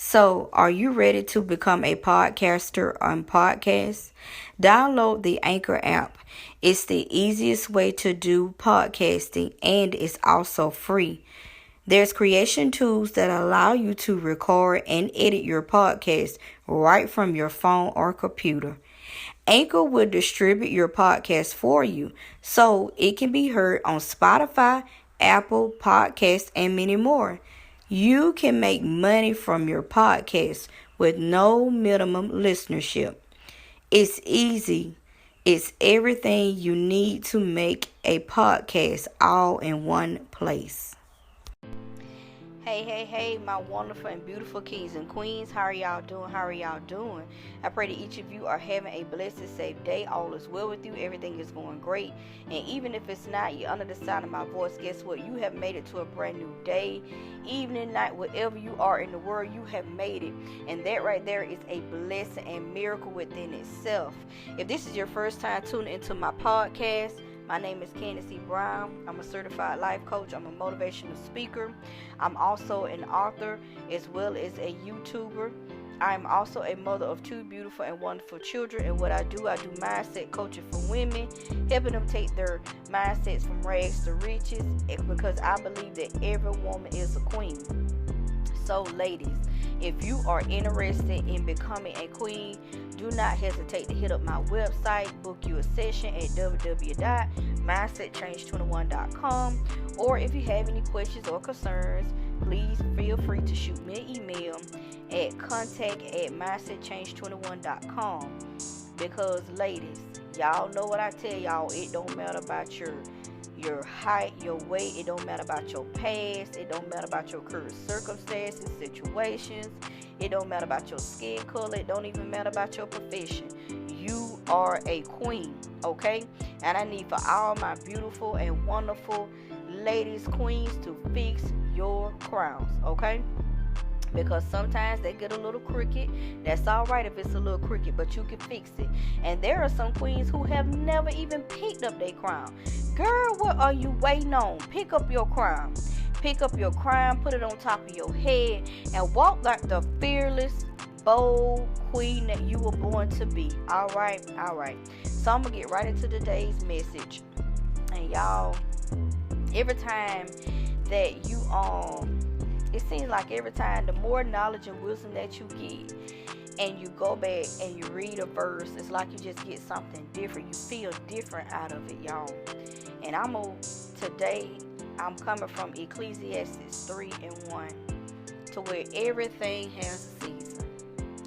So, are you ready to become a podcaster on podcast? Download the Anchor app. It's the easiest way to do podcasting and it's also free. There's creation tools that allow you to record and edit your podcast right from your phone or computer. Anchor will distribute your podcast for you so it can be heard on Spotify, Apple Podcasts, and many more. You can make money from your podcast with no minimum listenership. It's easy. It's everything you need to make a podcast all in one place. Hey, my wonderful and beautiful kings and queens. How are y'all doing? I pray that each of you are having a blessed, safe day. All is well with you. Everything is going great. And even if it's not, you're under the sound of my voice. Guess what? You have made it to a brand new day, evening, night, wherever you are in the world, you have made it. And that right there is a blessing and miracle within itself. If this is your first time tuning into my podcast, my name is Candace E. Brown. I'm a certified life coach. I'm a motivational speaker. I'm also an author as well as a YouTuber. I'm also a mother of two beautiful and wonderful children. And what I do mindset coaching for women, helping them take their mindsets from rags to riches, because I believe that every woman is a queen. So ladies, if you are interested in becoming a queen, do not hesitate to hit up my website, book you a session at www.mindsetchange21.com. Or if you have any questions or concerns, please feel free to shoot me an email at contact@mindsetchange21.com. Because ladies, y'all know what I tell y'all, it don't matter about your height, your weight, it don't matter about your past, it don't matter about your current circumstances, situations, it don't matter about your skin color, it don't even matter about your profession. You are a queen, okay? And I need for all my beautiful and wonderful ladies, queens, to fix your crowns, okay? Because sometimes they get a little crooked. That's all right if it's a little crooked, but you can fix it. And there are some queens who have never even picked up their crown. Girl, what are you waiting on? Pick up your crown. Pick up your crown, put it on top of your head, and walk like the fearless, bold queen that you were born to be. All right. So I'm going to get right into today's message. And y'all, every time that you it seems like every time, the more knowledge and wisdom that you get, and you go back and you read a verse, it's like you just get something different. You feel different out of it, y'all. And today I'm coming from Ecclesiastes 3:1, to where everything has a season.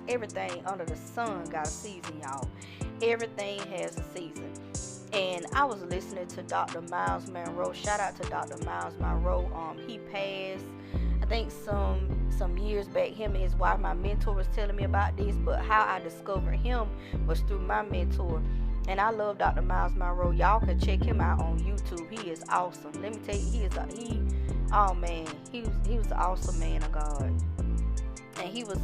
Everything under the sun got a season, y'all. Everything has a season. And I was listening to Dr. Miles Monroe. Shout out to Dr. Miles Monroe. He passed, I think some years back. Him and his wife, my mentor, was telling me about this, but how I discovered him was through my mentor. And I love Dr. Miles Monroe. Y'all can check him out on YouTube. He is awesome. Let me tell you, he was an awesome man of God. And he was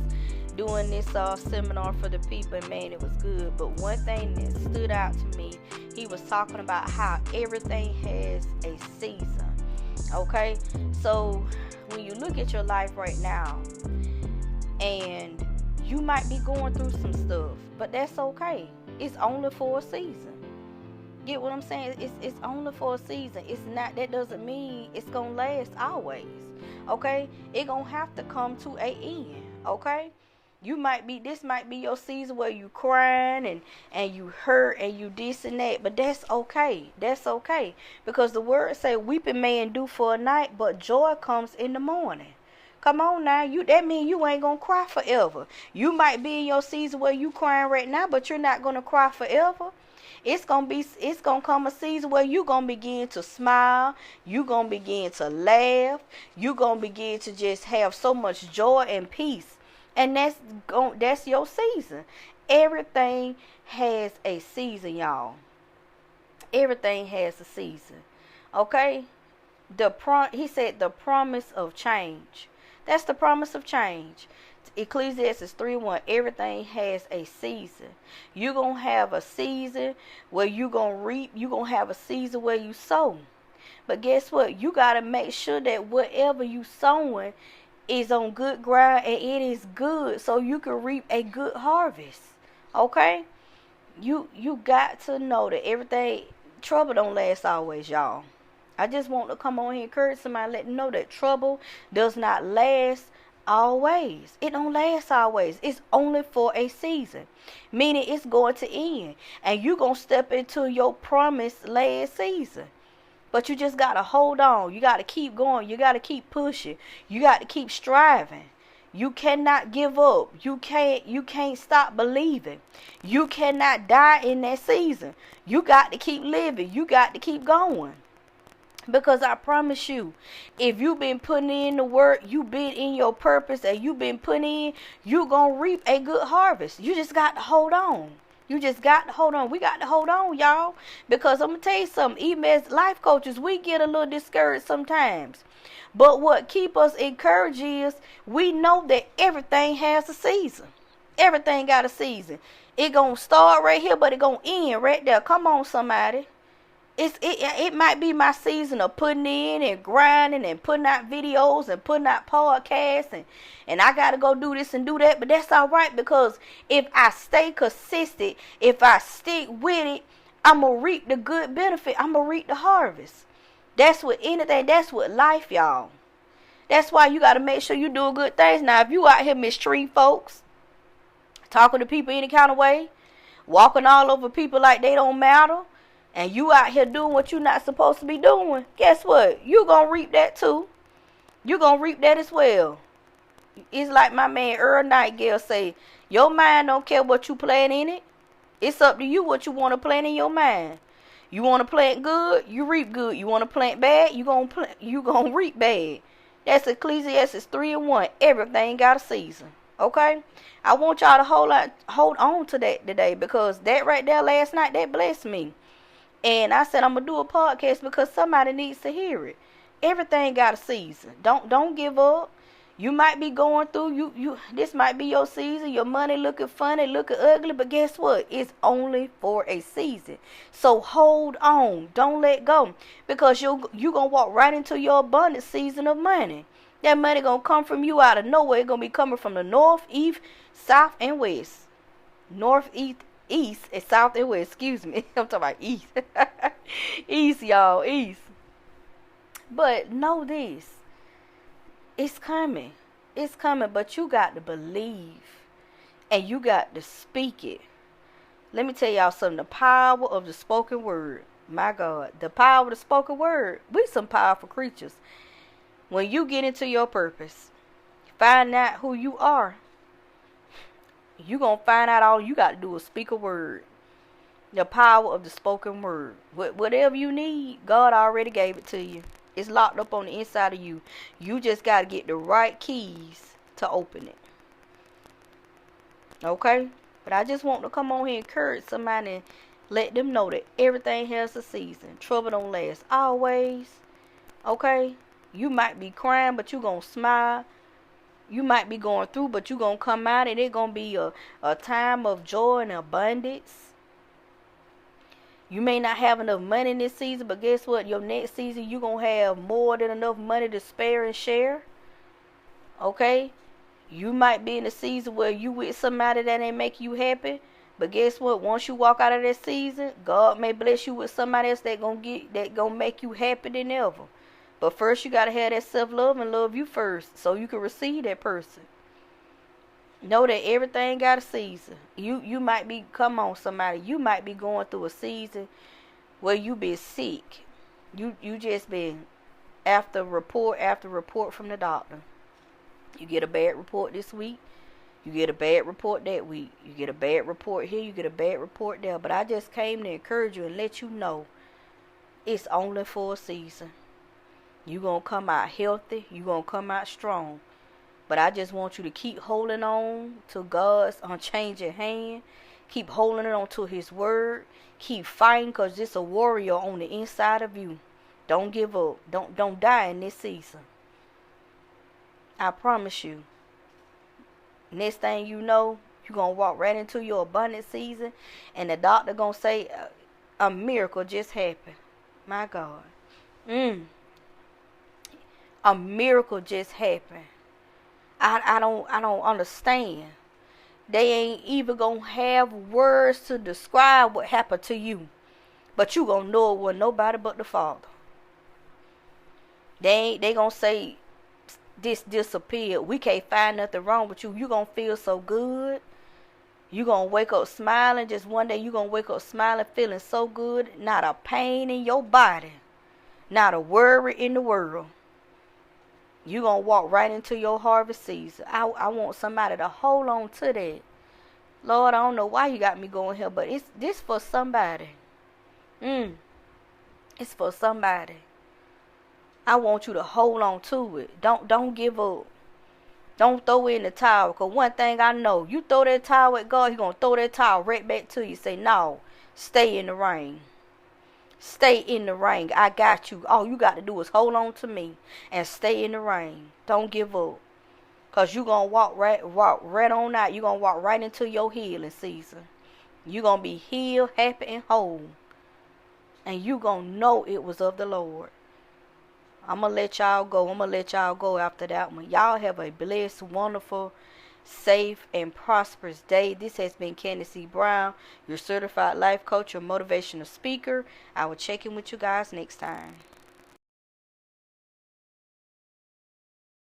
doing this seminar for the people, and man, it was good. But one thing that stood out to me, he was talking about how everything has a season. Okay? So when you look at your life right now, and you might be going through some stuff, but that's okay. It's only for a season. Get what I'm saying? It's only for a season. It's not, that doesn't mean it's gonna last always. Okay? It gonna have to come to an end. Okay? This might be your season where you crying and you hurt and you this and that, but that's okay. That's okay. Because the word say weeping may endure for a night, but joy comes in the morning. Come on now, that means you ain't gonna cry forever. You might be in your season where you crying right now, but you're not gonna cry forever. It's gonna come a season where you gonna begin to smile, you gonna begin to laugh, you gonna begin to just have so much joy and peace. And that's your season. Everything has a season, y'all. Everything has a season. Okay? He said the promise of change. That's the promise of change. Ecclesiastes 3:1, everything has a season. You're going to have a season where you're going to reap. You're going to have a season where you sow. But guess what? You got to make sure that whatever you sowing is on good ground and it is good, so you can reap a good harvest. Okay? You got to know that everything, trouble don't last always, y'all. I just want to come on here and encourage somebody, let them know that trouble does not last always. It don't last always. It's only for a season, meaning it's going to end, and you gonna step into your promised last season. But you just gotta hold on. You gotta keep going. You gotta keep pushing. You got to keep striving. You cannot give up. You can't stop believing. You cannot die in that season. You got to keep living. You got to keep going. Because I promise you, if you've been putting in the work, you've been in your purpose, and you've been putting in, you're going to reap a good harvest. You just got to hold on. You just got to hold on. We got to hold on, y'all. Because I'm going to tell you something. Even as life coaches, we get a little discouraged sometimes. But what keep us encouraged is we know that everything has a season. Everything got a season. It going to start right here, but it going to end right there. Come on, somebody. It might be my season of putting in and grinding and putting out videos and putting out podcasts and I got to go do this and do that. But that's all right, because if I stay consistent, if I stick with it, I'm going to reap the good benefit. I'm going to reap the harvest. That's what anything. That's what life, y'all. That's why you got to make sure you do good things. Now, if you out here mistreating folks, talking to people any kind of way, walking all over people like they don't matter, and you out here doing what you're not supposed to be doing, guess what? You're going to reap that too. You're going to reap that as well. It's like my man Earl Nightingale say, your mind don't care what you plant in it. It's up to you what you want to plant in your mind. You want to plant good, you reap good. You want to plant bad, you gonna reap bad. That's Ecclesiastes 3:1. Everything got a season. Okay? I want y'all to hold on to that today, because that right there last night, that blessed me. And I said I'm gonna do a podcast because somebody needs to hear it. Everything got a season. Don't give up. You might be going through this might be your season. Your money looking funny, looking ugly, but guess what? It's only for a season. So hold on. Don't let go, because you gonna walk right into your abundant season of money. That money gonna come from you out of nowhere. It's gonna be coming from the north, east, south, and west. North, east, and south and west. Excuse me. I'm talking about east. East, y'all. East. But know this. It's coming. It's coming, but you got to believe, and you got to speak it. Let me tell y'all something. The power of the spoken word. My God. The power of the spoken word. We some powerful creatures. When you get into your purpose, find out who you are, you going to find out all you got to do is speak a word. The power of the spoken word. Whatever you need, God already gave it to you. It's locked up on the inside of you. You just got to get the right keys to open it. Okay? But I just want to come on here and encourage somebody and let them know that everything has a season. Trouble don't last always. Okay? You might be crying, but you're going to smile. You might be going through, but you're going to come out, and it's going to be a time of joy and abundance. You may not have enough money in this season, but guess what? Your next season, you're going to have more than enough money to spare and share. Okay? You might be in a season where you with somebody that ain't make you happy. But guess what? Once you walk out of that season, God may bless you with somebody else that gonna make you happy than ever. But first, you got to have that self-love and love you first, so you can receive that person. Know that everything got a season. You might be, come on somebody, you might be going through a season where you been sick. You just been after report from the doctor. You get a bad report this week. You get a bad report that week. You get a bad report here. You get a bad report there. But I just came to encourage you and let you know it's only for a season. You're going to come out healthy. You're going to come out strong. But I just want you to keep holding on to God's unchanging hand. Keep holding on to His word. Keep fighting, because there's a warrior on the inside of you. Don't give up. Don't die in this season. I promise you. Next thing you know, you're going to walk right into your abundant season. And the doctor going to say a miracle just happened. My God. A miracle just happened. I don't understand. They ain't even gonna have words to describe what happened to you. But you gonna know it was nobody but the Father. They gonna say this disappeared. We can't find nothing wrong with you. You gonna feel so good. You gonna wake up smiling. Just one day you gonna wake up smiling, feeling so good. Not a pain in your body. Not a worry in the world. You gonna walk right into your harvest season. I want somebody to hold on to that. Lord, I don't know why you got me going here, but it's this for somebody. It's for somebody. I want you to hold on to it. Don't give up. Don't throw it in the towel. Because one thing I know, you throw that towel at God, He's going to throw that towel right back to you. Say, no, stay in the rain. Stay in the rain. I got you. All you got to do is hold on to me and stay in the rain. Don't give up. Because you're going to walk right on out. You're going to walk right into your healing season. You're going to be healed, happy, and whole. And you're going to know it was of the Lord. I'm going to let y'all go. I'm going to let y'all go after that one. Y'all have a blessed, wonderful, safe, and prosperous day. This has been Candace C. Brown, your certified life coach, your motivational speaker. I will check in with you guys next time.